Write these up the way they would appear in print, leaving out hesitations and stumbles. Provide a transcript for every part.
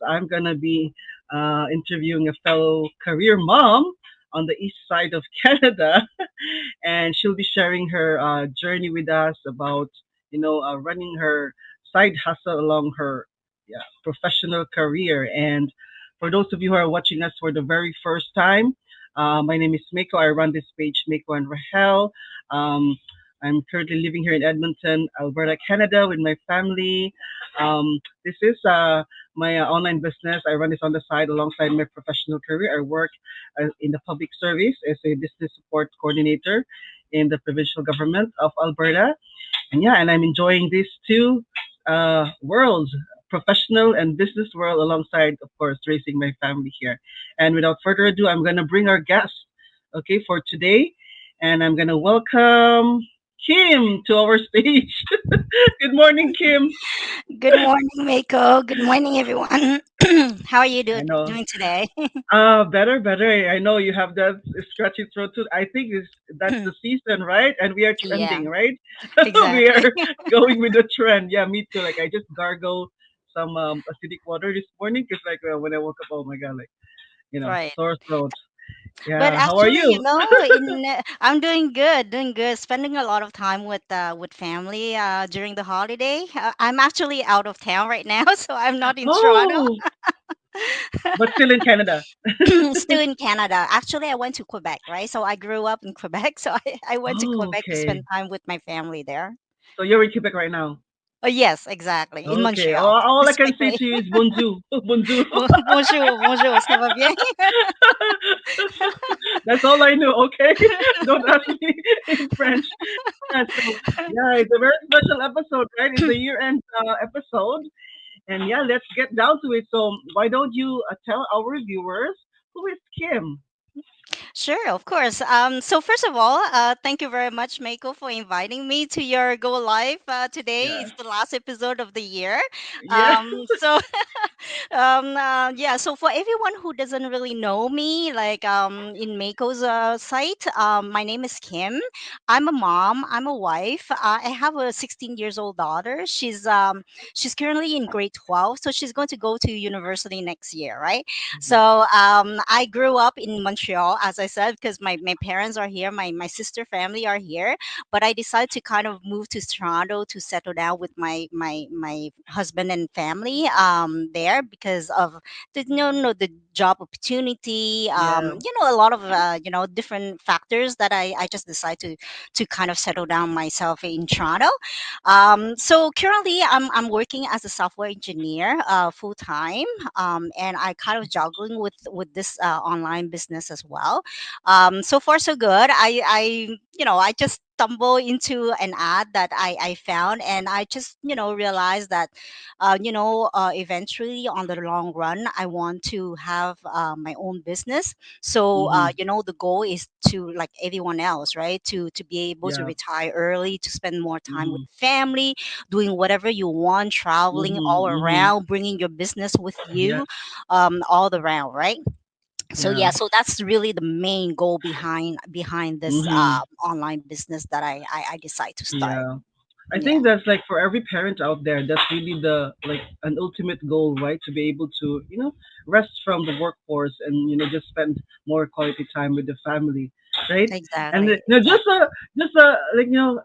I'm gonna be interviewing a fellow career mom on the east side of Canada, and she'll be sharing her journey with us about running her side hustle along her professional career. And for those of you who are watching us for the very first time, my name is Maeco. I run this page, Maeco and Rahel. Um, I'm currently living here in Edmonton, Alberta, Canada, with my family. This is my online business. I run this on the side alongside my professional career. I work in the public service as a business support coordinator in the provincial government of Alberta. And yeah, and I'm enjoying these two worlds, professional and business world, alongside, of course, raising my family here. And without further ado, I'm going to bring our guest, okay, for today. And I'm going to welcome Kim to our stage. Good morning, Kim. Good morning, Mako. Good morning, everyone. How are you I know. doing today? Better, better. I know you have that scratchy throat too. I think that's the season, right? And we are Yeah, trending, right? We exactly. are going with the trend. Yeah, me too. Like I just gargle some acidic water this morning because like when I woke up, oh my god, like Right. sore throat. But Yeah, how are actually, you? I'm doing good. Spending a lot of time with family during the holiday. I'm actually out of town right now, so I'm not in Toronto. Oh, but still in Canada. Still in Canada. Actually, I went to Quebec, right? So I grew up in Quebec, so I went to Oh, Quebec to spend okay. time with my family there. So you're in Quebec right now. Oh yes, exactly. In Okay. Montreal, All I can say especially. to you is bonjour, bonjour. Bonjour, bonjour, ça va bien? That's all I know, okay? Don't ask me in French. Yeah, so, yeah, it's a very special episode, right? It's a year-end episode. And yeah, let's get down to it. So, why don't you tell our viewers who is Kim? Sure, of course. So first of all, thank you very much, Meiko, for inviting me to your Go Live today. Yeah. It's the last episode of the year. Yeah. So yeah, so for everyone who doesn't really know me, like in Meiko's site, my name is Kim. I'm a mom. I'm a wife. I have a 16 years old daughter. She's currently in grade 12, so she's going to go to university next year, right? Mhm. So I grew up in Montreal, as I said, because my parents are here, my sister family are here, but I decided to kind of move to Toronto to settle down with my husband and family there because of the the job opportunity, Yeah. a lot of different factors that I just decided to kind of settle down myself in Toronto. So currently I'm working as a software engineer full time, and I kind of juggling with this online business as well. So far so good. I just stumble into an ad that I found, and I just realized that eventually on the long run I want to have my own business. So Hmm. the goal is to, like everyone else, right, to be able to Yeah. retire early, to spend more time with Hmm. family, doing whatever you want, traveling Hmm. all Hmm. around, bringing your business with Yes. you, all around, right? So Yeah. yeah, so that's really the main goal behind this Hmm. online business that I decide to start. Yeah. I Yeah, think that's like for every parent out there, that's really the like an ultimate goal, right? To be able to, rest from the workforce and just spend more quality time with the family, right? And exactly, just like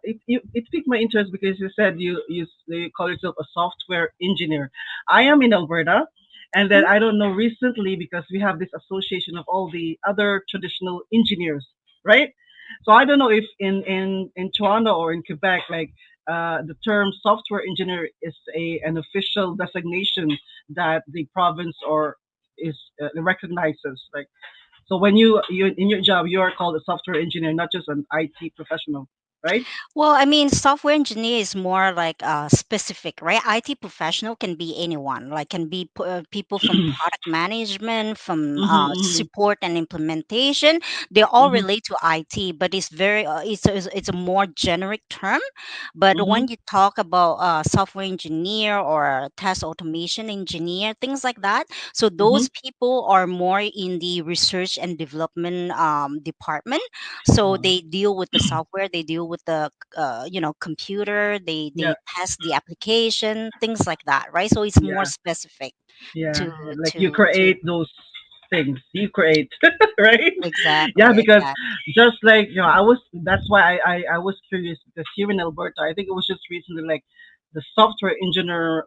it piqued my interest because you said you call yourself a software engineer. I am in Alberta, and then I don't know recently because we have this association of all the other traditional engineers, right? So I don't know if in Toronto or in Quebec, like the term software engineer is an official designation that the province or is recognizes. Like, so when you in your job, you are called a software engineer, not just an IT professional, right? Well, I mean, software engineer is more like specific, right? IT professional can be anyone, like can be people from product management, from Mhm. support and implementation. They all Mhm. relate to IT, but it's very it's a more generic term. But Mhm. when you talk about software engineer or test automation engineer, things like that, so Mhm. those people are more in the research and development department. So Wow. they deal with the software, they deal with the computer, they Yeah. test the application, things like that, right? So it's more Yeah. specific. Yeah, to like you to create those things. You create, right? Yeah, exactly, because exactly. just like I was. That's why I was curious because here in Alberta, I think it was just recently like the software engineer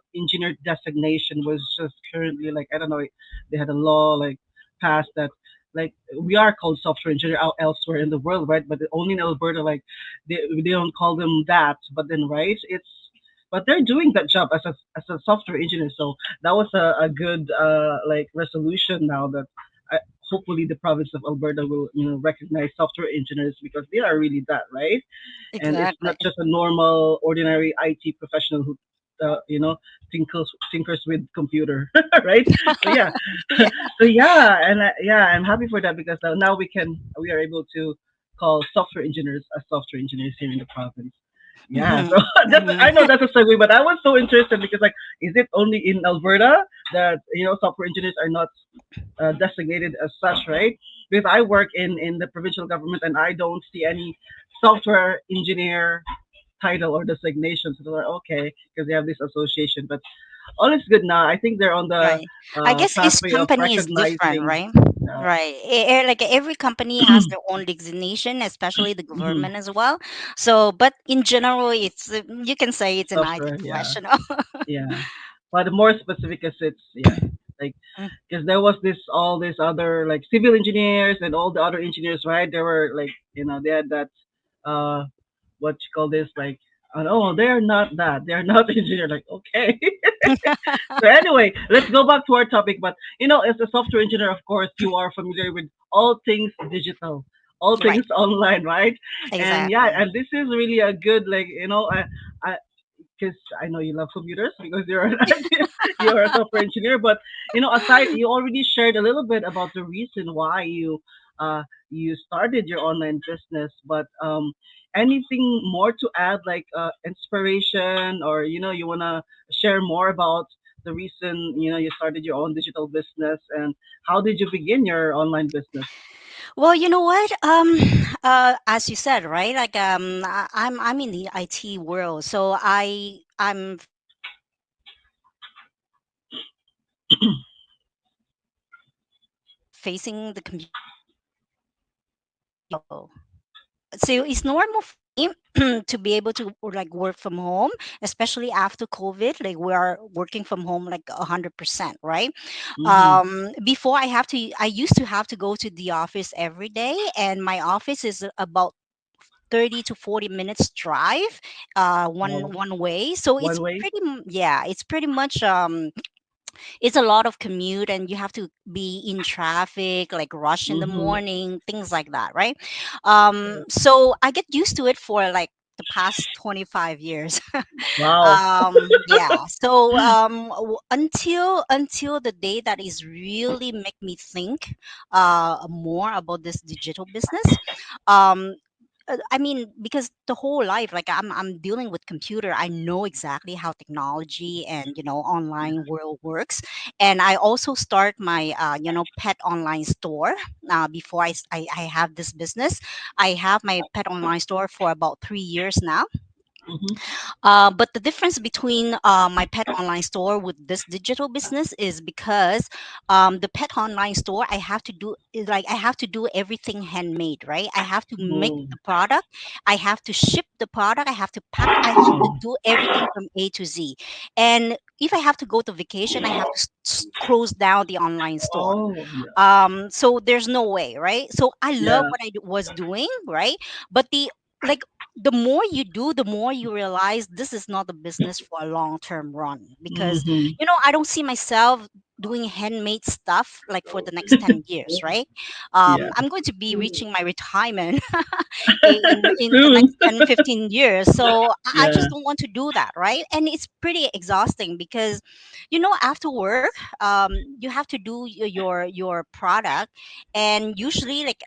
designation was just currently like I don't know. They had a law like passed that like we are called software engineer out elsewhere in the world, right? But only in Alberta, like they don't call them that. But then, right? It's but they're doing that job as a software engineer. So that was a good like resolution now that I, hopefully the province of Alberta will recognize software engineers because they are really that, right? And it's Exactly. not just a normal ordinary IT professional who tinkers with computer, right? So yeah, Yeah. so yeah, and yeah, I'm happy for that because now we are able to call software engineers as software engineers here in the province. Yeah, Hmm. so that's Hmm. I know that's a segue, but I was so interested because like, is it only in Alberta that software engineers are not designated as such, right? Because I work in the provincial government and I don't see any software engineer title or designation. So they're like, okay, because they have this association, but all is good now. I think they're on the Right. I guess each pathway of company is different, recognizing. right? Uh, Right. Like every company has their own designation, especially the mhm, government as well. So, but in general, it's you can say it's an IT software, yeah, professional. yeah. But more specific as it's yeah, like Mm. because there was this all these other like civil engineers and all the other engineers, right? They were like they had that uh what you call this like oh they're not that they're not engineer like okay. So anyway, let's go back to our topic. But as a software engineer, of course, you are familiar with all things digital, all Right. things online, right? And yeah, Exactly. and this is really a good like I because I know you love computers because you're an you're a software engineer. But aside, you already shared a little bit about the reason why uh you started your online business. But anything more to add, like inspiration, or you wanna share more about the reason you started your own digital business and how did you begin your online business? Well, you know what? As you said, right? Like, I'm in the IT world, so I'm facing the computer so it's normal for me to be able to like work from home, especially after COVID. Like we are working from home like 100%, right? Mm-hmm. Before I used to have to go to the office every day, and my office is about 30 to 40 minutes drive Wow. one way. So One way. yeah, it's pretty much it's a lot of commute, and you have to be in traffic, like rush in the Mm-hmm. morning, things like that, right? Yeah. So I get used to it for like the past 25 years. Wow. Yeah, so until the day that is really make me think more about this digital business. I mean, because the whole life, like I'm dealing with computer, I know exactly how technology and online world works, and I also start my pet online store. Before I have this business, I have my pet online store for about 3 years now. Mm-hmm. But the difference between my pet online store with this digital business is because the pet online store I have to do is like I have to do everything handmade, right? I have to make Oh. the product, I have to ship the product, I have to pack, I have to do everything from A to Z. And if I have to go to vacation, I have to close down the online store. Oh, yeah. So there's no way, right? So I love Yeah. what was doing, right? But like the more you do, the more you realize this is not a business for a long term run, because Mm-hmm. I don't see myself doing handmade stuff like for the next 10 years, right? Yeah. I'm going to be reaching my retirement in the Soon. next 10, 15 years, so I Yeah. just don't want to do that, right? And it's pretty exhausting because after work, you have to do your product, and usually, like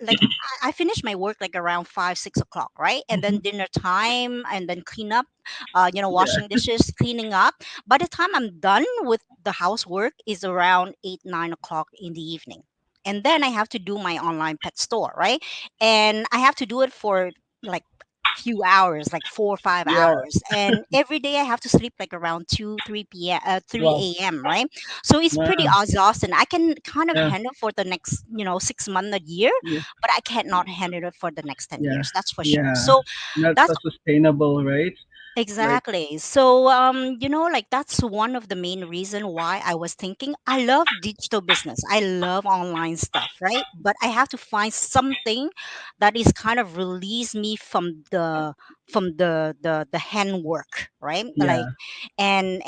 like I finish my work like around 5, 6 o'clock, right? And then Mm-hmm. dinner time, and then clean up, Yeah. washing dishes, cleaning up. By the time I'm done with the housework is around 8, 9 o'clock in the evening. And then I have to do my online pet store, right? And I have to do it for like few hours, like 4 or 5 Yeah. hours, and every day I have to sleep like around 2 3 p.m. Wow. 3 a.m., right? So it's pretty Wow. exhausting. I can kind of Yeah. handle for the next 6 months, a year, Yeah. but I cannot handle it for the next 10 Yeah. years, that's for sure. Yeah. So Not so that's sustainable, right? Like, exactly. So, like that's one of the main reason why I was thinking I love digital business. I love online stuff, right? But I have to find something that is kind of release me from the handwork, right? yeah. Like, and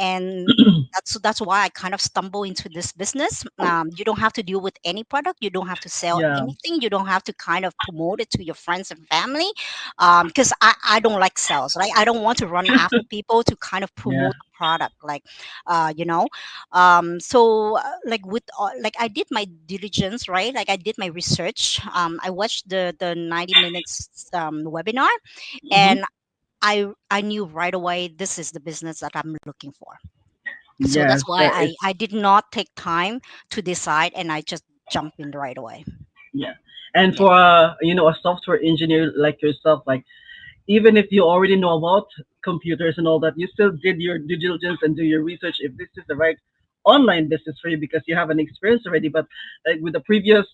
that's why I kind of stumble into this business. You don't have to deal with any product. You don't have to sell Yeah. anything. You don't have to kind of promote it to your friends and family, because I don't like sales, right? I don't want to run after people to kind of Yeah. promote the product, like you know so like with like I did my diligence, right? Like I did my research. I watched the 90 minutes webinar, Hmm. and I knew right away this is the business that I'm looking for. So Yes. that's why That I it's I did not take time to decide, and I just jumped in right away. yeah. And Yeah, for a software engineer like yourself, like even if you already know about computers and all that, you still did your due diligence and do your research if this is the right online business for you because you have an experience already. But like with the previous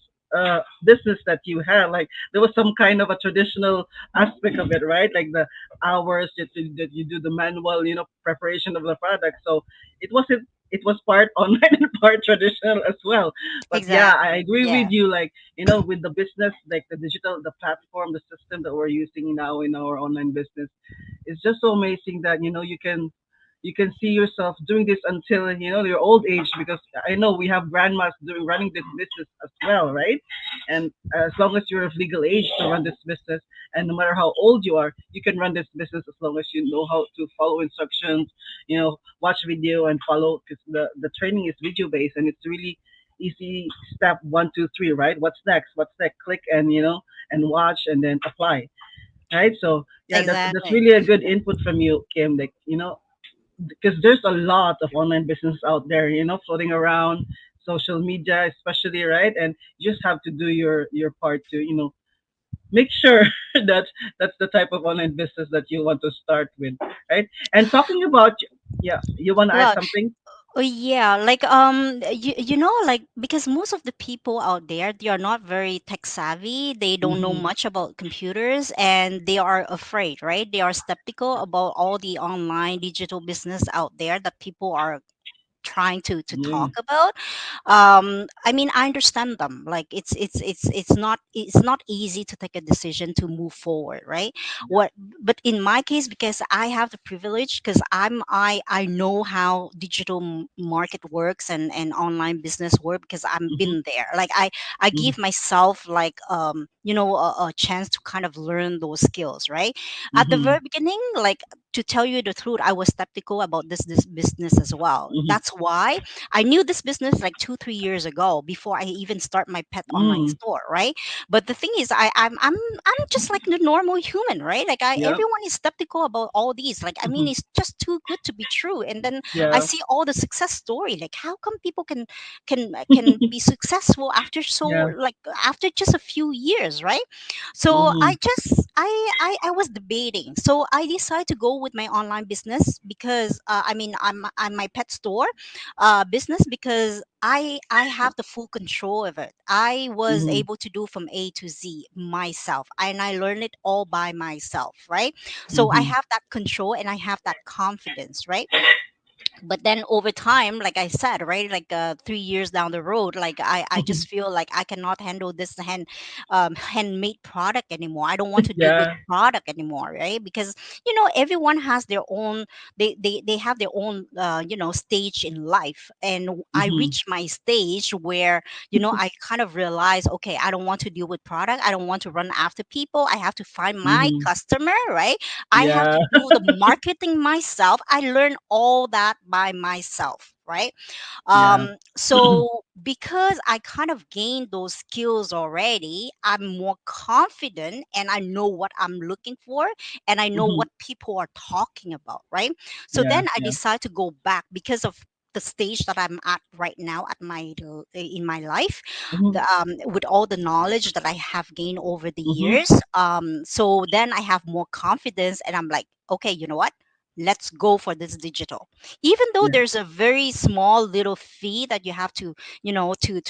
business that you had, like there was some kind of a traditional aspect of it, right? Like the hours that you do the manual, preparation of the product. So it wasn't. It was part online and part traditional as well. But yeah, I exactly. agree with Yeah, you. Like with the business, like the digital, the platform, the system that we're using now in our online business, it's just so amazing that you can see yourself doing this until your old age because I know we have grandmas doing running this business as well, right? And as long as you're of legal age to run this business, and no matter how old you are, you can run this business as long as you know how to follow instructions, watch video and follow because the training is video based and it's really easy. Step 1 2 3, right? What's next? What's next? Click and and watch and then apply, right? So yeah, that's exactly. really a good input from you, Kim. Like because there's a lot of online business out there, floating around social media, especially, right? And you just have to do your part to make sure that that's the type of online business that you want to start with, right? And talking about, yeah, you want to add Well, something? oh yeah, like like because most of the people out there, they are not very tech savvy. They don't know Mm-hmm. much about computers, and they are afraid, right? They are skeptical about all the online digital business out there that people are trying to Yeah. talk about. I mean, I understand them. Like it's not easy to take a decision to move forward, right? What But in my case, because I have the privilege, because I know how digital market works and online business work, because I've Mm-hmm. been there. Like I Mm-hmm. give myself like a chance to kind of learn those skills, right? At the Mm-hmm. very beginning, like, to tell you the truth, I was skeptical about this business as well. Mm-hmm. That's why I knew this business like 2 3 years ago, before I even start my pet online Mm. store, right? But the thing is, I'm just like the normal human, right? Like Yep. everyone is skeptical about all these. Like, I Mm-hmm. mean, it's just too good to be true. And then I Yeah. see all the success story. Like, how come people can be successful after so, Yeah. like, after just a few years, right? So Mm-hmm. I was debating. So I decided to go with my online business, because I mean, I'm my pet store business, because I have the full control of it. I was Mm-hmm. able to do from A to Z myself, and I learned it all by myself, right? So I Mm-hmm. have that control and I have that confidence, right? But then over time, like I said, right, like 3 years down the road, like I just feel like I cannot handle this handmade product anymore. I don't want to deal with Yeah. product anymore, right? Because everyone has their own, they have their own stage in life. And I Mm-hmm. reached my stage where I kind of realized, okay, I don't want to deal with product. I don't want to run after people. I have to find my Mm-hmm. customer, right? I have Yeah. to do the marketing myself. I learned all that by myself, right? Yeah. So because I kind of gained those skills already, I'm more confident, and I know what I'm looking for, and I know Mm-hmm. what people are talking about, right? So Yeah. then I Yeah. decide to go back, because of the stage that I'm at right now at in my life, Mhm. with all the knowledge that I have gained over the Mhm. years. So then I have more confidence, and I'm like, okay, you know what? Let's go for this digital. Even though Yeah. there's a very small little fee that you have to,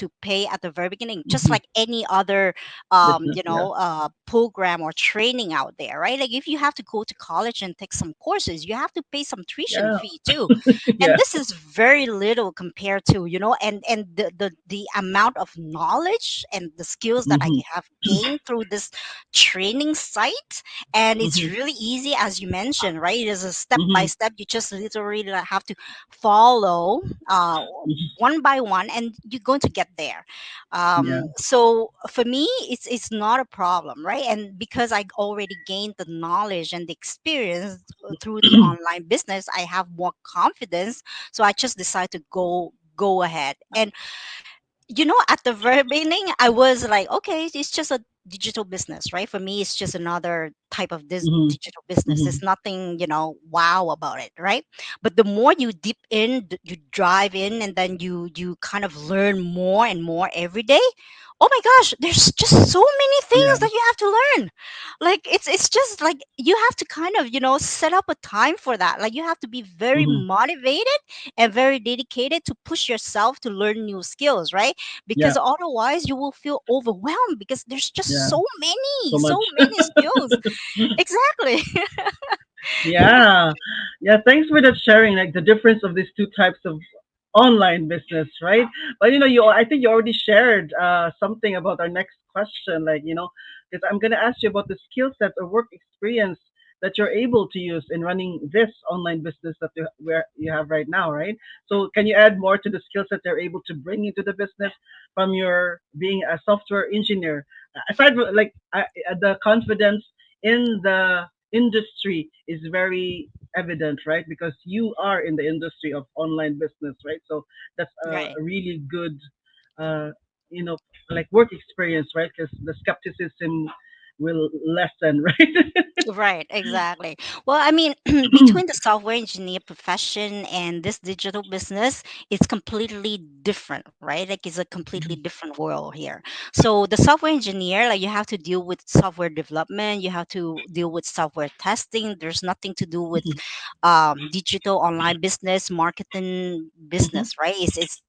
to pay at the very beginning, just Mhm. like any other, Business. Yeah. program or training out there, right? Like if you have to go to college and take some courses, you have to pay some tuition Yeah. fee too. And Yeah. this is very little compared to, and the amount of knowledge and the skills that I Mhm. have gained through this training site. And it's Mhm. really easy, as you mentioned, right? It is a step by Mhm. step. You just literally have to follow, Mhm. one by one, and you're going to get there. Yeah. So for me, it's not a problem, right? And because I already gained the knowledge and the experience through the online business, I have more confidence. So I just decide to go ahead. And at the very beginning, I was like, okay, it's just a digital business, right? For me, it's just another type of this Mhm. digital business. There's Mhm. nothing, wow about it, right? But the more you deep in, you drive in, and then you kind of learn more and more every day. Oh my gosh, there's just so many Yeah. things that you have to learn. Like it's just like you have to kind of, set up a time for that. Like you have to be very Mhm. motivated and very dedicated to push yourself to learn new skills, right? Yeah. Because otherwise you will feel overwhelmed because there's just Yeah. so So many, much. so many skills. Exactly. Yeah. Yeah. Thanks for that sharing. Like the difference of these two types of online business, right? But I think you already shared something about our next question. Like, because I'm gonna ask you about the skill set or work experience that you're able to use in running this online business that you have right now, right? So can you add more to the skill set they're able to bring into the business from your being a software engineer? Aside from like the confidence in the industry is very evident, right? Because you are in the industry of online business, right? So that's Right. a really good, uh, you know, like work experience, right? Because the skepticism will lessen, right? Right, exactly. Well, I mean, between the software engineer profession and this digital business, it's completely different, right? Like it's a completely different world here. So the software engineer, like you have to deal with software development, you have to deal with software testing. There's nothing to do with digital online business, marketing Hmm. business, right? It's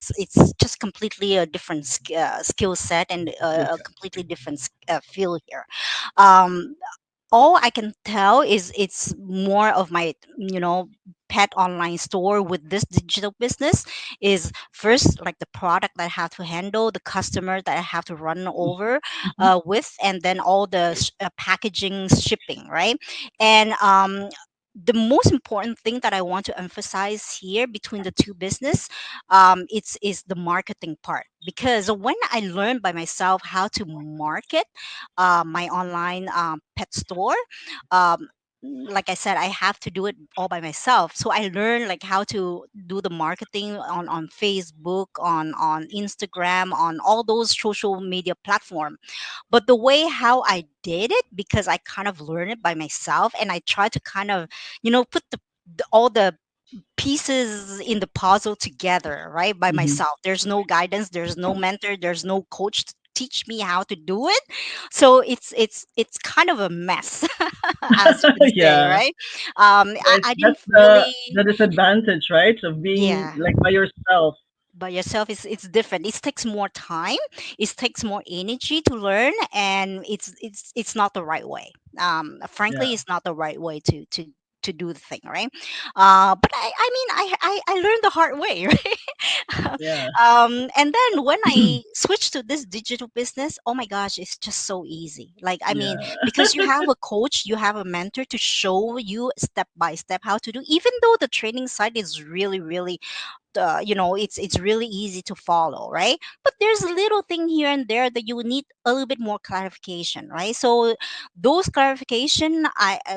just completely a different skill set and Skill a set. completely different field here. Um, all I can tell is it's more of my, pet online store with this digital business is first like the product that I have to handle, the customer that I have to run over Hmm. with, and then all the packaging, shipping, right? And the most important thing that I want to emphasize here between the two business, it's is the marketing part, because when I learned by myself how to market my online pet store, um, like I said, I have to do it all by myself. So I learned like how to do the marketing on Facebook, on Instagram, on all those social media platform. But the way how I did it, because I kind of learned it by myself, and I try to kind of, put all the pieces in the puzzle together, right, by Hmm. myself. There's no guidance, there's no mentor, there's no coach to teach me how to do it. So it's kind of a mess, as you can say, Yeah. right? I That's didn't the really. disadvantage, right? Of being Yeah, like by yourself. by yourself, it's different. It takes more time, it takes more energy to learn, and it's not the right way. Yeah. Frankly, it's not the right way to do the thing, right? But I mean, I learned the hard way, right? Yeah. And then when I switched to this digital business, oh my gosh, it's just so easy. Like, I mean, Yeah. because you have a coach, you have a mentor to show you step by step how to do, even though the training site is really, really, it's really easy to follow, right? But there's a little thing here and there that you would need a little bit more clarification, right? So those clarification,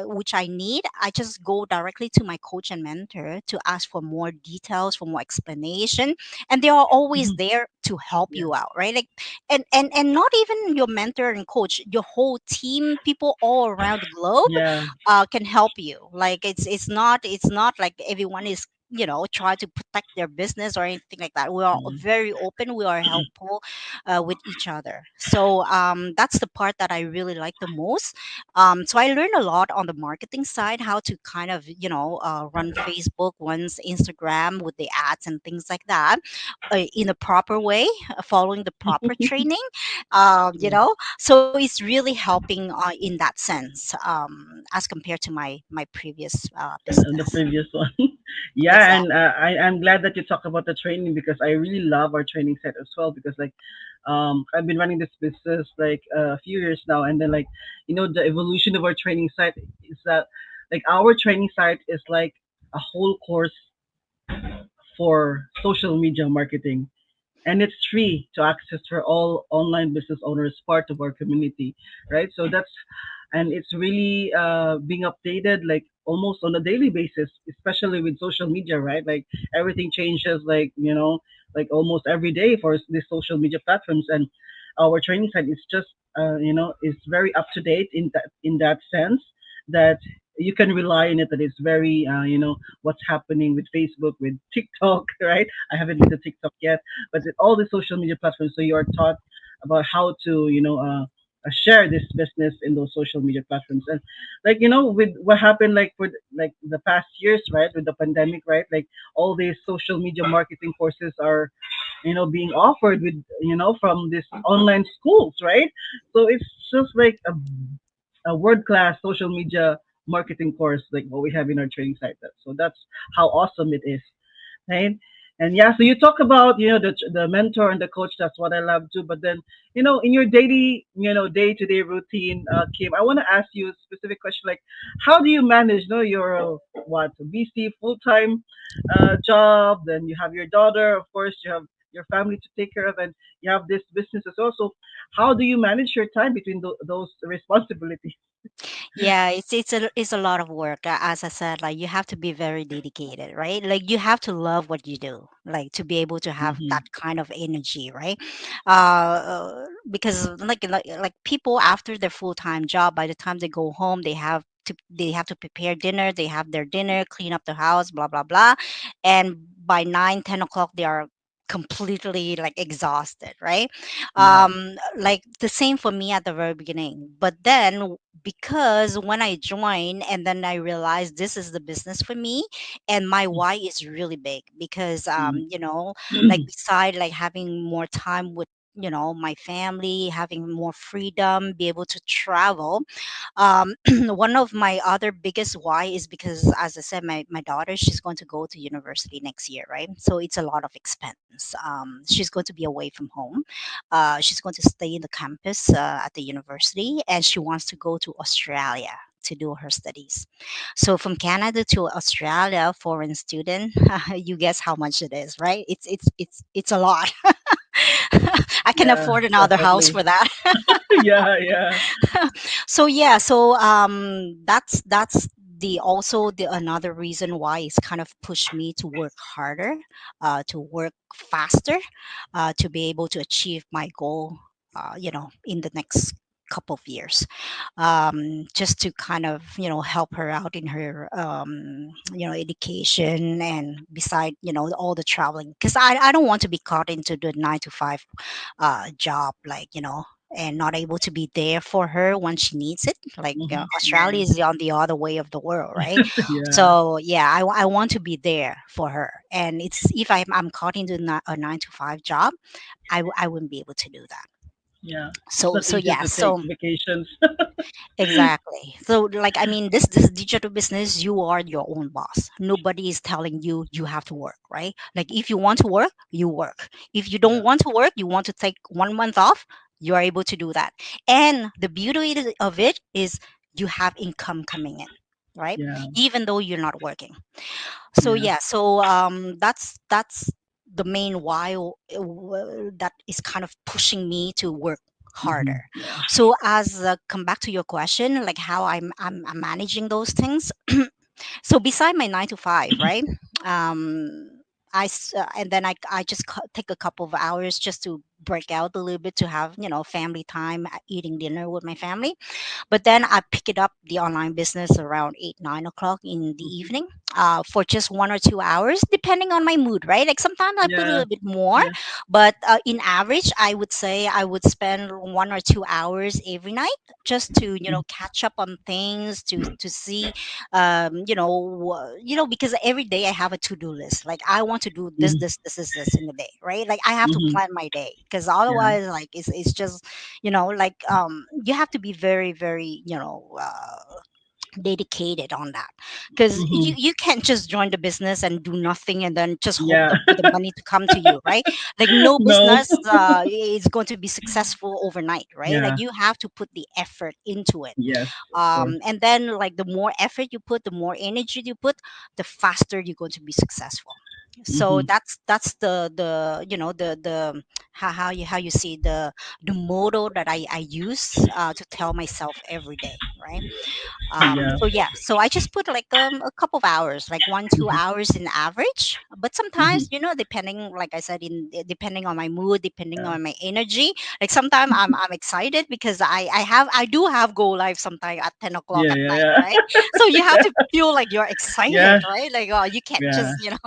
which I need, I just go directly to my coach and mentor to ask for more details, for more explanation, and they are always Mhm. there to help Yeah. you out, right? Like, and not even your mentor and coach, your whole team, people all around the globe Yeah. can help you. Like it's not like everyone is try to protect their business or anything like that. We are Mm. very open, we are helpful with each other. So that's the part that I really like the most. So I learned a lot on the marketing side, how to kind of run Facebook, runs Instagram with the ads and things like that in a proper way, following the proper training. Yeah. So it's really helping in that sense, as compared to my previous The business. previous one. Yeah, and Exactly. I'm glad that you talk about the training because I really love our training set as well because like I've been running this business like a few years now, and then like the evolution of our training site is that like our training site is like a whole course for social media marketing, and it's free to access for all online business owners part of our community, right? So that's and it's really being updated like almost on a daily basis, especially with social media, right? Like everything changes like like almost every day for these social media platforms, and our training site is just is very up to date in that sense that you can rely on it, that it's very what's happening with Facebook, with TikTok, right? I haven't been to TikTok yet, but with all the social media platforms, so you are taught about how to share this business in those social media platforms. And like with what happened like for like the past years, right, with the pandemic, right, like all these social media marketing courses are being offered with from these online schools, right? So it's just like a world class social media marketing course like what we have in our training site. So that's how awesome it is, right? And yeah, so you talk about the mentor and the coach. That's what I love too. But then in your daily day to day routine, Kim, I want to ask you a specific question. Like, how do you manage? Your what busy full time job. Then you have your daughter. Of course, you have your family to take care of, and you have this business as well. So how do you manage your time between those responsibilities? Yeah, it's a lot of work. As I said, like you have to be very dedicated, right? Like you have to love what you do, like to be able to have Hmm. that kind of energy, right? Because like people after their full time job, by the time they go home, they have to prepare dinner. They have their dinner, clean up the house, blah blah blah, and by 9, 10 o'clock, they are completely like exhausted, right? Yeah. Like the same for me at the very beginning, but then because when I joined and then I realized this is the business for me, and my why is really big because Mm. like beside like having more time with my family, having more freedom, be able to travel. One of my other biggest why is because, as I said, my daughter, she's going to go to university next year, right? So it's a lot of expense. She's going to be away from home. She's going to stay in the campus at the university, and she wants to go to Australia to do her studies. So from Canada to Australia, foreign student, you guess how much it is, right? It's a lot. I can Yeah, afford another house definitely. for that. Yeah, yeah, So yeah, so that's the also the another reason why it's kind of pushed me to work harder, to work faster, to be able to achieve my goal, in the next couple of years, just to kind of help her out in her education, and beside all the traveling, because I don't want to be caught into the 9 to 5 job, like and not able to be there for her when she needs it. Like yeah, Australia is on the other way of the world, right? yeah, So yeah, I want to be there for her. And it's if I'm caught into a 9 to 5 job, I wouldn't be able to do that. yeah. It's So not so easy yeah, to take so vacations. exactly. So like I mean, this digital business, you are your own boss. Nobody is telling you you have to work, right? Like if you want to work, you work. If you don't Yeah, want to work, you want to take 1 month off, you are able to do that. And the beauty of it is you have income coming in, right? yeah, Even though you're not working. So yeah. yeah, so that's the main why that is kind of pushing me to work harder. Yeah, So as come back to your question, like how I'm managing those things. So beside my 9 to 5, right? And then I just take a couple of hours just to break out a little bit to have, family time, eating dinner with my family. But then I pick it up the online business around 8, 9 o'clock in the Mhm. evening, for just 1 or 2 hours, depending on my mood, right? Like sometimes I put a Yeah. little bit more, Yeah. but in average, I would say I would spend 1 or 2 hours every night just to, Mhm. catch up on things, to see, because every day I have a to do list. Like I want to do this, Mhm. this in the day, right? Like I have to Mhm. plan my day because Yeah. otherwise, like it's just, like you have to be very, very, dedicated on that, because you Mhm. you can't just join the business and do nothing and then just hope Yeah. the money to come to you, right? Like no No. business is going to be successful overnight, right? Like Yeah. you have to put the effort into it. Yes, of course. And then like the more effort you put, the more energy you put, the faster you're going to be successful. So Mhm. that's the the how you see the motto that I use to tell myself every day, right? Yeah. So yeah, so I just put like a couple of hours, like one, two Mhm. hours in average. But Mhm. sometimes, depending, like I said, depending on my mood, depending Yeah. on my energy. Like sometimes I'm excited because I do have go live sometime at 10 o'clock Yeah. at Yeah. night, Yeah. right? So you have to feel like you're excited, Yeah. right? Like, oh, you can't Yeah. just, Yeah.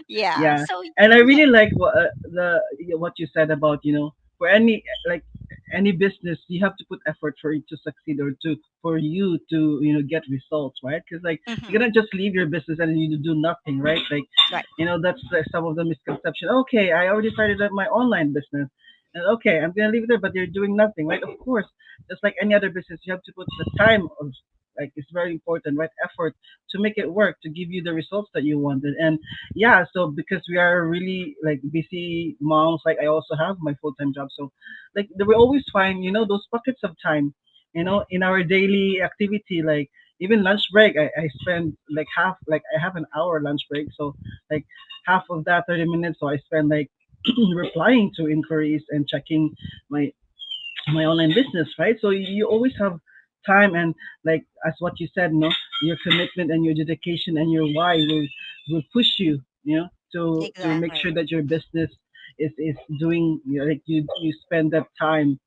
yeah. Yeah, So and I yeah. really like what you said about, for any, like, any business, you have to put effort for it to succeed, or to for you to, get results, right? Because, like, you Hmm. cannot just leave your business and you do nothing, right? Like, Right. that's like some of the misconception. Okay, I already started up my online business, and okay, I'm gonna leave it there, but you're doing nothing, right? Of course, just like any other business, you have to put the time of, like, it's very important, right? Effort to make it work, to give you the results that you wanted. And yeah, so because we are really, like, busy moms, like, I also have my full-time job, so, like, we always find, those pockets of time, in our daily activity, like, even lunch break, I spend, like, half, like, I have an hour lunch break, so, like, half of that 30 minutes, so I spend, like, replying to inquiries and checking my my online business, right? So you always have time, and, like, as what you said, no, your commitment and your dedication and your why will push you, to make Exactly. sure that your business is doing, like, you spend that time,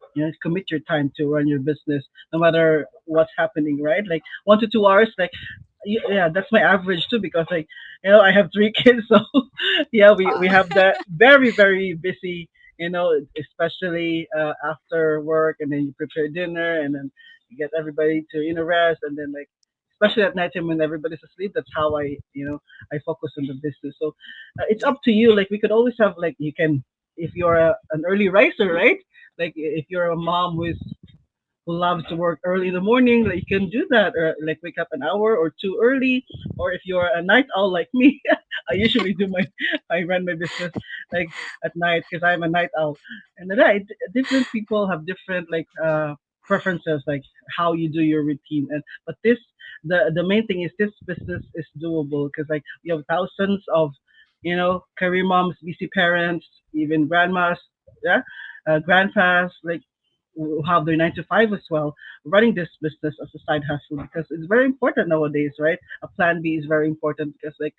commit your time to run your business, no matter what's happening, right? Like 1 to 2 hours, like, yeah, that's my average too, because, like, I have 3 kids, so yeah, we Wow. have that very, very busy, especially after work, and then you prepare dinner, and then you get everybody to, rest, and then, like, especially at nighttime when everybody's asleep, that's how I focus on the business. So it's Yeah. up to you. Like, we could always have, like, you can, if you're an early riser, right? Like, if you're a mom who loves to work early in the morning, like, you can do that, or, like, wake up an hour or two early. Or if you're a night owl like me, I usually I run my business, like, at night, because I'm a night owl. And then, right, different people have different, like, preferences, like, how you do your routine. And but the main thing is, this business is doable, because, like, we have thousands of, career moms, busy parents, even grandmas, yeah, grandpas, like, who have their 9 to 5 as well, running this business as a side hustle, because it's very important nowadays, right? A plan B is very important, because, like,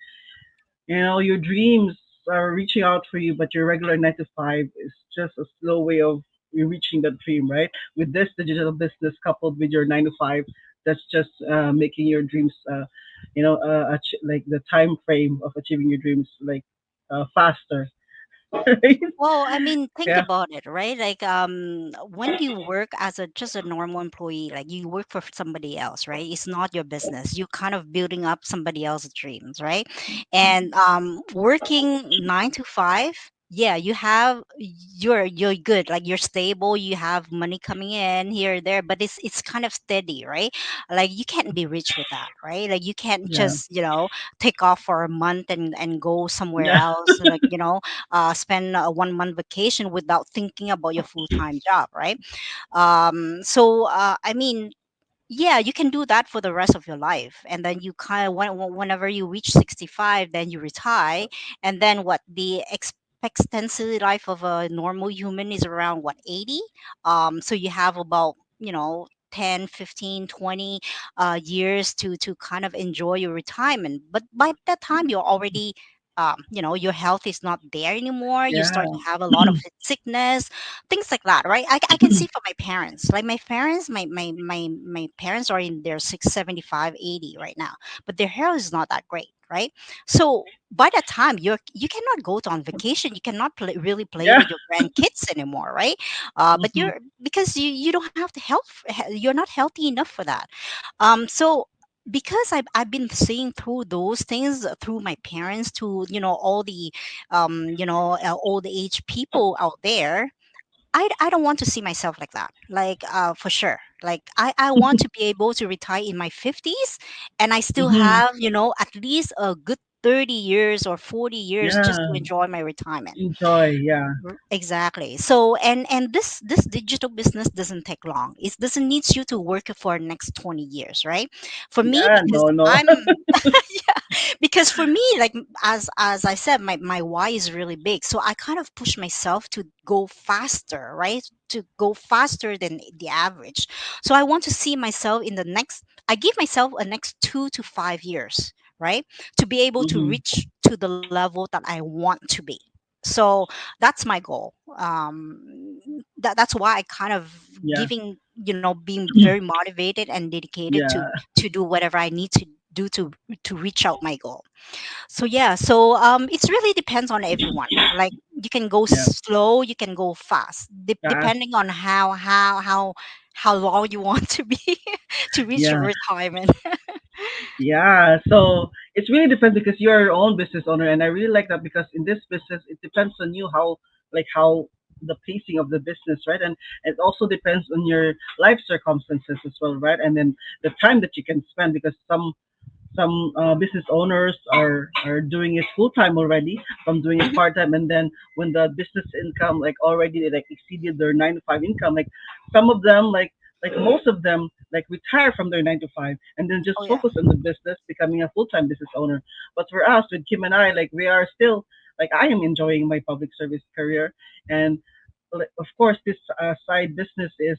your dreams are reaching out for you, but your regular 9 to 5 is just a slow way of you reaching that dream, right? With this digital business coupled with your 9 to 5, that's just making your dreams, like, the time frame of achieving your dreams, like, faster, right? Well, I mean, think Yeah, about it, right? Like, when you work as a just a normal employee, like you work for somebody else, right? It's not your business. You're kind of building up somebody else's dreams, right? And working 9 to 5, yeah, you're good, like you're stable, you have money coming in here or there, but it's kind of steady, right? Like you can't be rich with that, right? Like you can't yeah, just take off for a month and go somewhere yeah, else, like spend a 1 month vacation without thinking about your full-time job, right? So I mean, yeah, you can do that for the rest of your life, and then you kind of whenever you reach 65, then you retire. And then what, the expectancy life of a normal human is around what, 80. So you have about 10, 15, 20 years to kind of enjoy your retirement, but by that time you're already your health is not there anymore. You start Yeah. to have a lot of sickness, things like that, right? I can see from my parents, like my parents are in their 675, 80 right now, but their hair is not that great, right? So by that time you cannot go to on vacation, you cannot really play Yeah. with your grandkids anymore, right? But Hmm. you're because you don't have the health, you're not healthy enough for that. So because I've been seeing through those things through my parents to all the old age people out there. I don't want to see myself like that, like for sure. Like I want to be able to retire in my 50s and I still Hmm. have at least a good 30 years or 40 years just Yeah. to enjoy my retirement. Enjoy. Yeah. Exactly. So and this digital business doesn't take long. It doesn't need you to work for next 20 years, right? For me, Yeah. because No. No. I'm yeah, because for me, like as I said, my why is really big. So I kind of push myself to go faster, right? To go faster than the average. So I want to see myself in the next I give myself a next 2 to 5 years, right? To be able to Hmm. reach to the level that I want to be. So that's my goal. That's why I kind of Yeah. giving being very motivated and dedicated Yeah. to do whatever I need to do to reach out my goal. So yeah, so it's really depends on everyone. Like you can go Yeah. slow, you can go fast, Fast. depending on how long you want to be to reach your Yeah. retirement. Yeah, so it's really depends because you are your own business owner, and I really like that because in this business, it depends on you how, like how the pacing of the business, right? And it also depends on your life circumstances as well, right? And then the time that you can spend because some business owners are doing it full time already, from doing it Mhm. part time, and then when the business income like already like exceeded their 9 to 5 income, like some of them like most of them like retire from their 9 to 5 and then just Oh yeah. focus on the business, becoming a full time business owner. But for us, with Kim and I, like we are still like I am enjoying my public service career, and like, of course this side business is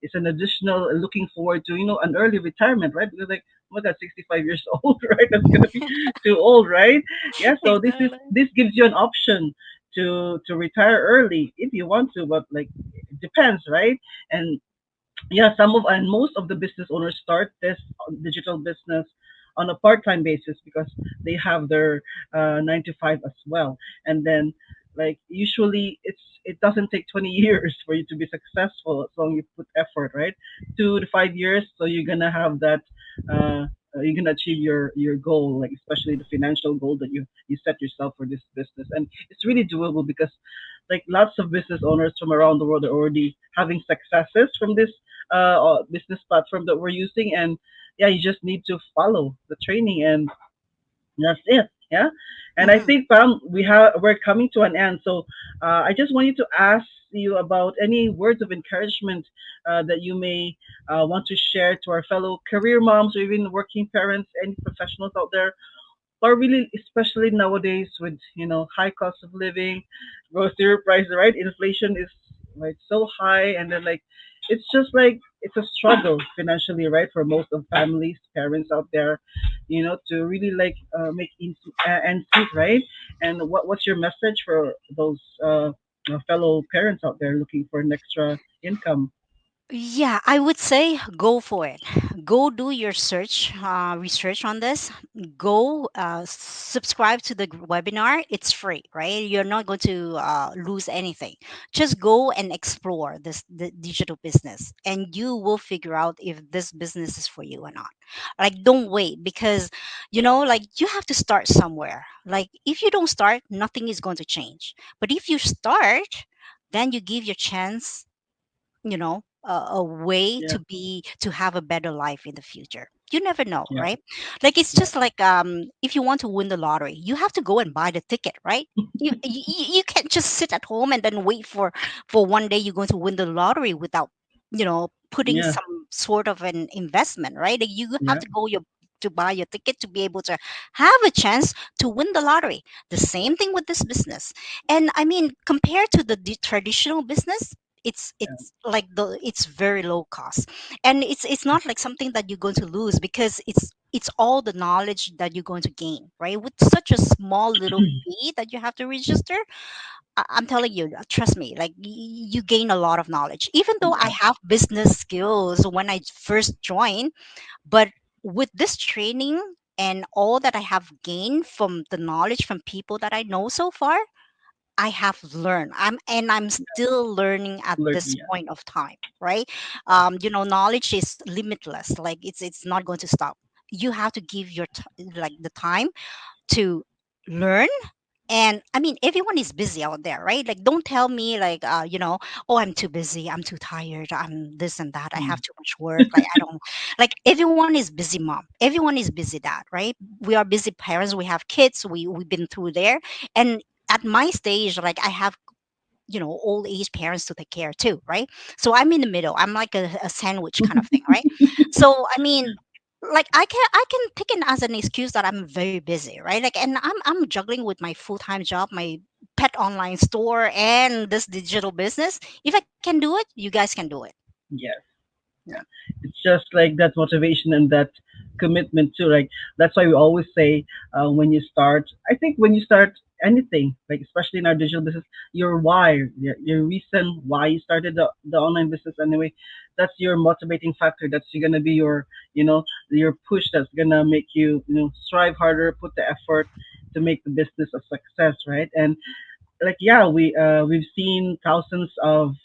is an additional looking forward to an early retirement, right? Because like oh my god, 65 years old, right? That's gonna be too old, right? Yeah, so Exactly. this gives you an option to retire early if you want to, but like it depends, right? And yeah, some of and most of the business owners start this digital business on a part-time basis because they have their 9 to 5 as well, and then like usually it doesn't take 20 years for you to be successful as long as you put effort, right? 2 to 5 years, so you're gonna have that uh, you're gonna achieve your goal, like especially the financial goal that you set yourself for this business, and it's really doable because like lots of business owners from around the world are already having successes from this business platform that we're using, and yeah, you just need to follow the training, and that's it. Yeah, and I Hmm. think we're coming to an end, so I just wanted to ask you about any words of encouragement that you may want to share to our fellow career moms or even working parents, any professionals out there, or really especially nowadays with high cost of living, grocery prices, right? Inflation is like so high, and then like it's just like it's a struggle financially, right, for most of families, parents out there, to really like make ends meet, right? And what's your message for those fellow parents out there looking for an extra income? Yeah, I would say go for it. Go do your research on this. Go subscribe to the webinar. It's free, right? You're not going to lose anything. Just go and explore the digital business, and you will figure out if this business is for you or not. Like, don't wait because, like you have to start somewhere. Like, if you don't start, nothing is going to change. But if you start, then you give your chance a way Yeah. to have a better life in the future. You never know, Yeah. right? Like it's Yeah. just like if you want to win the lottery, you have to go and buy the ticket, right? You can't just sit at home and then wait for one day you're going to win the lottery without putting Yeah. some sort of an investment, right? Like you have Yeah. to go your to buy your ticket to be able to have a chance to win the lottery. The same thing with this business. And I mean, compared to the traditional business, it's very low cost, and it's not like something that you're going to lose because it's all the knowledge that you're going to gain, right? With such a small little fee that you have to register, I'm telling you, trust me, like you gain a lot of knowledge. Even though I Yeah, have business skills when I first joined, but with this training and all that I have gained from the knowledge from people that I know so far, I have learned. I'm still learning at learn. this Yeah, point of time, right? yeah. Knowledge is limitless. Like it's not going to stop. You have to give like the time to learn. And I mean, everyone is busy out there, right? Like, don't tell me like, oh, I'm too busy, I'm too tired, I'm this and that, I have Mm. too much work. Like, I don't, like, everyone is busy, mom. Everyone is busy, dad, right? We are busy parents. We have kids. We've been through there, and at my stage, like, I have old age parents to take care too, right? So I'm in the middle. I'm like a sandwich kind of thing, right? So I mean, like, I can take it as an excuse that I'm very busy, right? Like, and I'm juggling with my full-time job, my pet online store, and this digital business. If I can do it, you guys can do it. Yes. Yeah. Yeah. It's just like that motivation and that commitment too. Like that's why we always say when you start, I think when you start anything, like especially in our digital business, your why, your reason why you started the online business anyway, that's your motivating factor. That's gonna be your push that's gonna make you, strive harder, put the effort to make the business a success, right? And like yeah, we've seen thousands of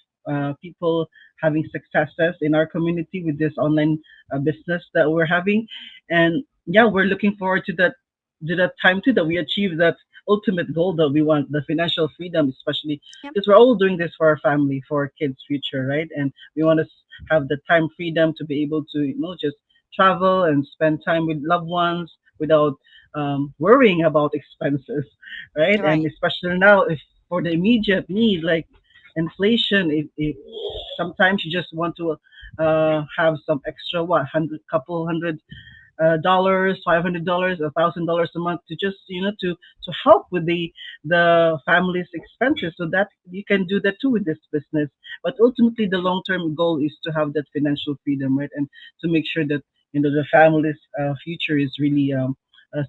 people having successes in our community with this online business that we're having, and yeah, we're looking forward to that time too that we achieve that ultimate goal that we want, the financial freedom, especially Yep. because we're all doing this for our family, for our kids' future, right? And we want to have the time freedom to be able to just travel and spend time with loved ones without worrying about expenses, right? Right. And especially now, if for the immediate need like inflation, if sometimes you just want to have some extra couple hundred dollars, $500, $1,000 a month to just to help with the family's expenses, so that you can do that too with this business. But ultimately, the long term goal is to have that financial freedom, right, and to make sure that the family's future is really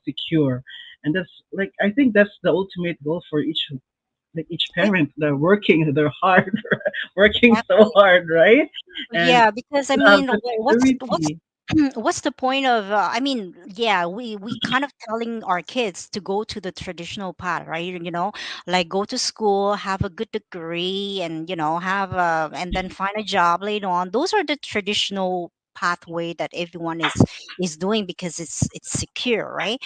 secure. And that's like I think that's the ultimate goal for each It, parent. They're working, they're hard, working so exactly. hard, right? And Yeah, because I to have mean, the what's security. what's the point of? I mean, yeah, we kind of telling our kids to go to the traditional path, right? Like, go to school, have a good degree, and have and then find a job later on. Those are the traditional pathway that everyone is doing because it's secure, right?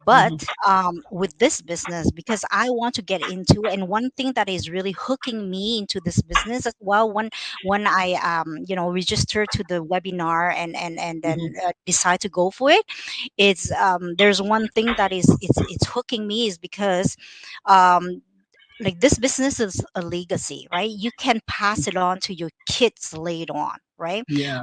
But Hmm. with this business, because I want to get into, and one thing that is really hooking me into this business as well, when I register to the webinar and Hmm. then decide to go for it, it's there's one thing that it's hooking me is because um, like, this business is a legacy, right? You can pass it on to your kids later on, right? Yeah.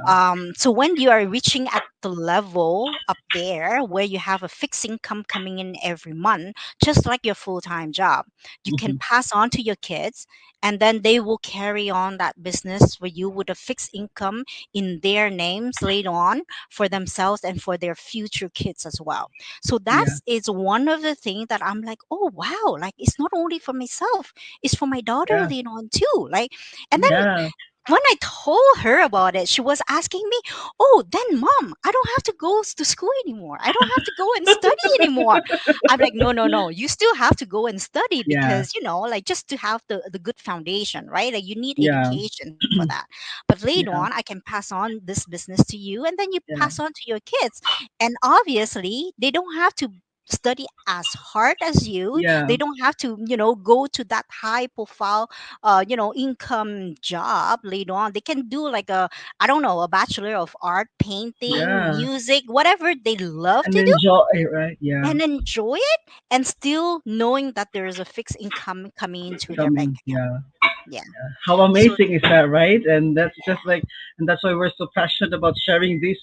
So when you are reaching at the level up there where you have a fixed income coming in every month, just like your full-time job, you can Hmm. pass on to your kids, and then they will carry on that business for you with a fixed income in their names later on for themselves and for their future kids as well. So that Yeah. is one of the things that I'm like, oh wow, like, it's not only for myself, it's for my daughter Yeah. later on too. Like, and then Yeah. when I told her about it, she was asking me, "Oh, then mom, I don't have to go to school anymore. I don't have to go and study anymore." I'm like, "No, no, no. You still have to go and study Yeah. because, like, just to have the good foundation, right? Like, you need Yeah. education for that. But later on, Yeah. I can pass on this business to you, and then you Yeah. pass on to your kids. And obviously, they don't have to study as hard as you. Yeah. They don't have to, go to that high profile income job later on. They can do like a, I don't know, a bachelor of art, painting, Yeah. music, whatever they love And to do, enjoy it, right? Yeah. and enjoy it, and still knowing that there is a fixed income coming into their bank Coming. account. Yeah. Yeah. How So amazing is that, right? And that's just like, and that's why we're so passionate about sharing this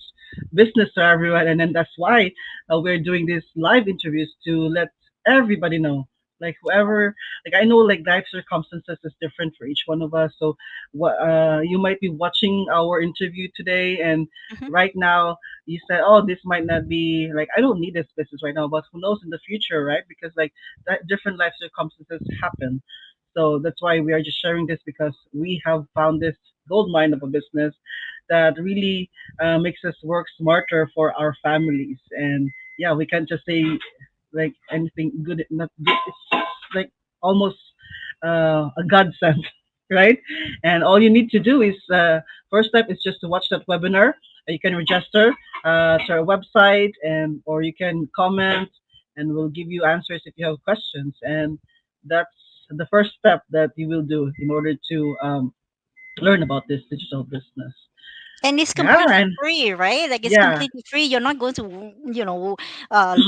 business to everyone. And then that's why we're doing these live interviews to let everybody know. Like whoever, like I know, like life circumstances is different for each one of us. So, what you might be watching our interview today, and mhm, right now you said, oh, this might not be like, I don't need this business right now, but who knows in the future, right? Because like that different life circumstances happen. So that's why we are just sharing this, because we have found this gold mine of a business that really makes us work smarter for our families. And yeah, we can't just say like anything good, not good. It's like almost a godsend, right? And all you need to do is first step is just to watch that webinar. You can register to our website, and or you can comment, and we'll give you answers if you have questions. And that's the first step that you will do in order to learn about this digital business. And it's Yeah, completely and free, right? Like it's yeah, completely free. You're not going to,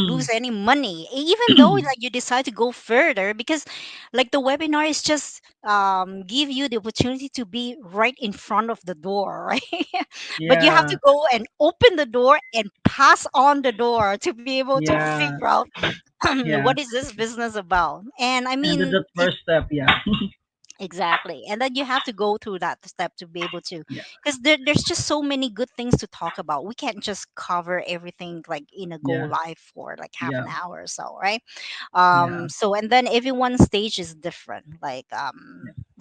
lose any money, even though like you decide to go further, because like the webinar is just give you the opportunity to be right in front of the door, right? But you have yeah, to go and open the door and pass on the door to be able to yeah, figure out yeah. what is this business about. And I And mean, the first step, yeah, exactly. And then you have to go through that step to be able to, yeah, because there's just so many good things to talk about. We can't just cover everything like in a go yeah, live for like half yeah, an hour or so, right? yeah, So and then everyone's stage is different. Like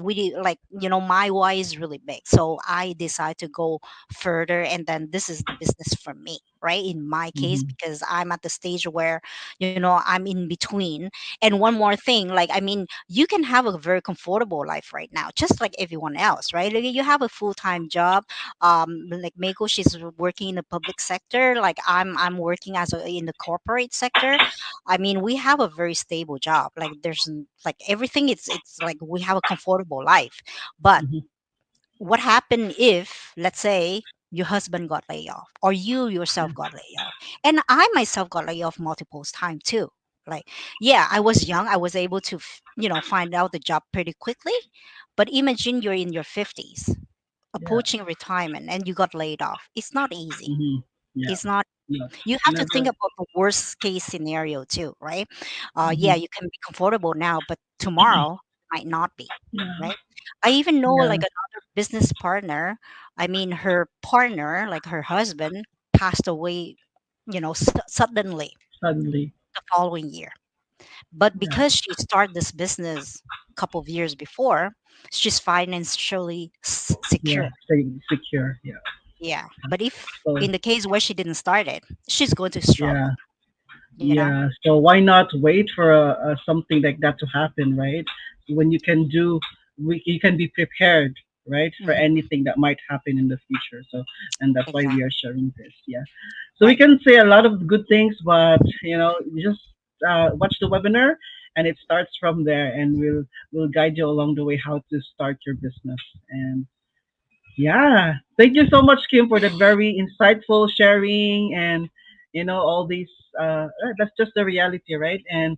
like my why is really big, so I decide to go further, and then this is the business for me, right? In my case, hmm, because I'm at the stage where I'm in between. And one more thing, like I mean, you can have a very comfortable life right now, just like everyone else, right? Like you have a full-time job. Like Meiko, she's working in the public sector. Like I'm working in the corporate sector. I mean, we have a very stable job. Like like everything. It's like we have a comfortable life. But hmm, what happened if, let's say, your husband got laid off, or you yourself got laid off, and I myself got laid off multiple times too. Like, yeah, I was young. I was able to, find out the job pretty quickly. But imagine you're in your 50s, yeah, approaching retirement, and you got laid off. It's not easy. hmm, yeah. It's not. No, You have to think never. about the worst case scenario too, right? Yeah, Hmm. you can be comfortable now, but tomorrow might not be, Yeah, right? I even know yeah. like another business partner. I mean, her partner, like her husband, passed away, suddenly Suddenly, the following year. But yeah, because she started this business a couple of years before, she's financially yeah. secure. Stay secure. Yeah. Yeah. But if So in the case where she didn't start it, she's going to struggle, yeah, you know? yeah. So why not wait for something like that to happen, right? When you can do, you can be prepared, right, for Hmm. anything that might happen in the future. So, and that's why we are Exactly. sharing this. Yeah. So we Right. can say a lot of good things, but you just watch the webinar, and it starts from there, and we'll guide you along the way how to start your business. And yeah, thank you so much, Kim, for that very insightful sharing, and all these. That's just the reality, right? And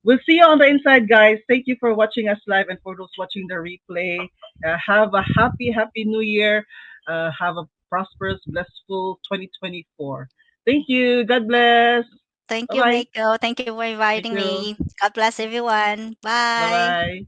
we'll see you on the inside, guys. Thank you for watching us live, and for those watching the replay, have a happy New Year. Have a prosperous, blissful 2024. Thank you. God bless. Thank Bye you, bye. Mako. Thank you for Thank inviting you. me. God bless everyone. Bye Bye. bye.